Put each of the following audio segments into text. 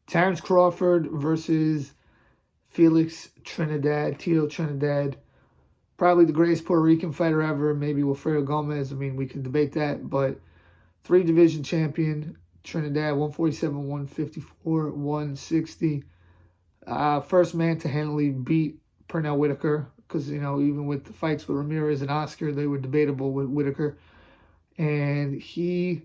Terence Crawford versus Felix Trinidad, Tito Trinidad. Probably the greatest Puerto Rican fighter ever. Maybe Wilfredo Gomez. I mean, we could debate that. But 3-division champion, Trinidad, 147, 154, 160. First man to handily beat Pernell Whitaker. Because, even with the fights with Ramirez and Oscar, they were debatable with Whitaker. And he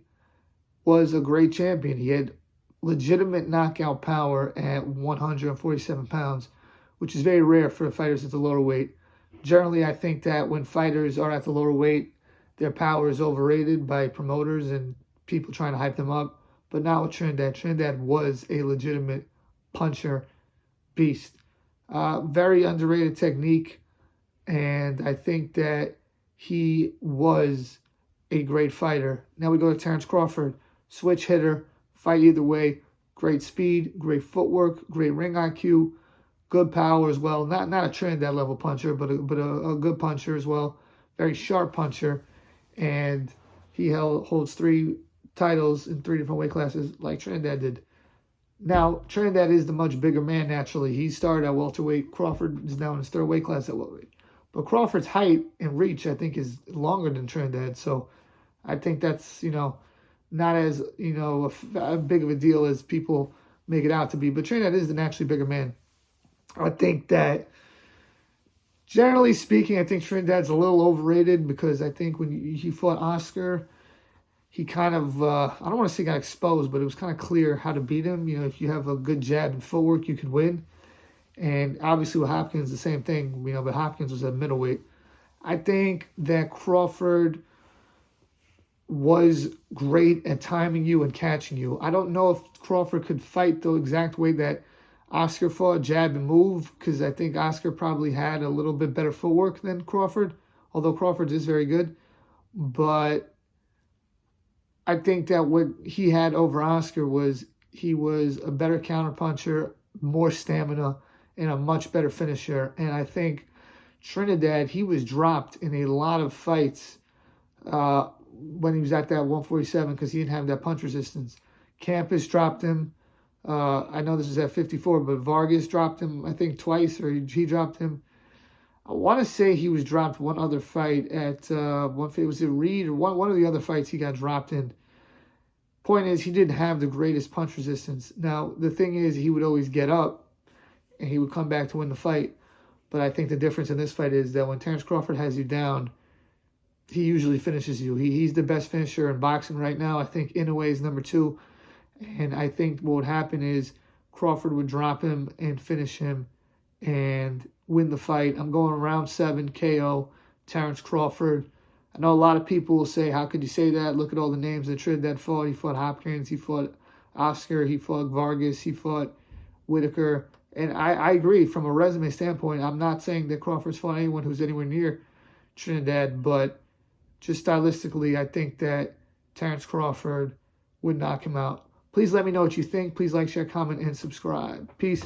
was a great champion. He had legitimate knockout power at 147 pounds, which is very rare for fighters at the lower weight. Generally, I think that when fighters are at the lower weight, their power is overrated by promoters and people trying to hype them up. But not with Trinidad. Trinidad was a legitimate puncher beast. Very underrated technique. And I think that he was a great fighter. Now we go to Terence Crawford. Switch hitter, fight either way. Great speed, great footwork, great ring IQ, good power as well. Not a Trinidad level puncher, but a good puncher as well. Very sharp puncher. And he holds 3 titles in 3 different weight classes like Trinidad did. Now, Trinidad is the much bigger man naturally. He started at welterweight. Crawford is now in his 3rd weight class at welterweight. But Crawford's height and reach, I think, is longer than Trinidad. So I think that's, not as, a big of a deal as people make it out to be. But Trinidad is the naturally bigger man. I think that, generally speaking, I think Trinidad's a little overrated because I think when he fought Oscar, he kind of, I don't want to say got exposed, but it was kind of clear how to beat him. If you have a good jab and footwork, you could win. And obviously with Hopkins, the same thing, but Hopkins was at middleweight. I think that Crawford was great at timing you and catching you. I don't know if Crawford could fight the exact way that Oscar fought, jab and move, because I think Oscar probably had a little bit better footwork than Crawford, although Crawford is very good. But I think that what he had over Oscar was he was a better counterpuncher, more stamina, and a much better finisher. And I think Trinidad, he was dropped in a lot of fights when he was at that 147 because he didn't have that punch resistance. Campos dropped him. I know this is at 54, but Vargas dropped him, I think, twice, or he dropped him. I want to say he was dropped one other fight at was it Reed or one of the other fights he got dropped in. Point is, he didn't have the greatest punch resistance. Now, the thing is, he would always get up and he would come back to win the fight. But I think the difference in this fight is that when Terence Crawford has you down, he usually finishes you. He's the best finisher in boxing right now. I think Inoue is number 2. And I think what would happen is Crawford would drop him and finish him and win the fight. I'm going round 7 KO, Terence Crawford. I know a lot of people will say, how could you say that? Look at all the names that Trinidad fought. He fought Hopkins, he fought Oscar, he fought Vargas, he fought Whitaker. And I agree, from a resume standpoint, I'm not saying that Crawford's fought anyone who's anywhere near Trinidad, but just stylistically, I think that Terence Crawford would knock him out. Please let me know what you think. Please like, share, comment, and subscribe. Peace.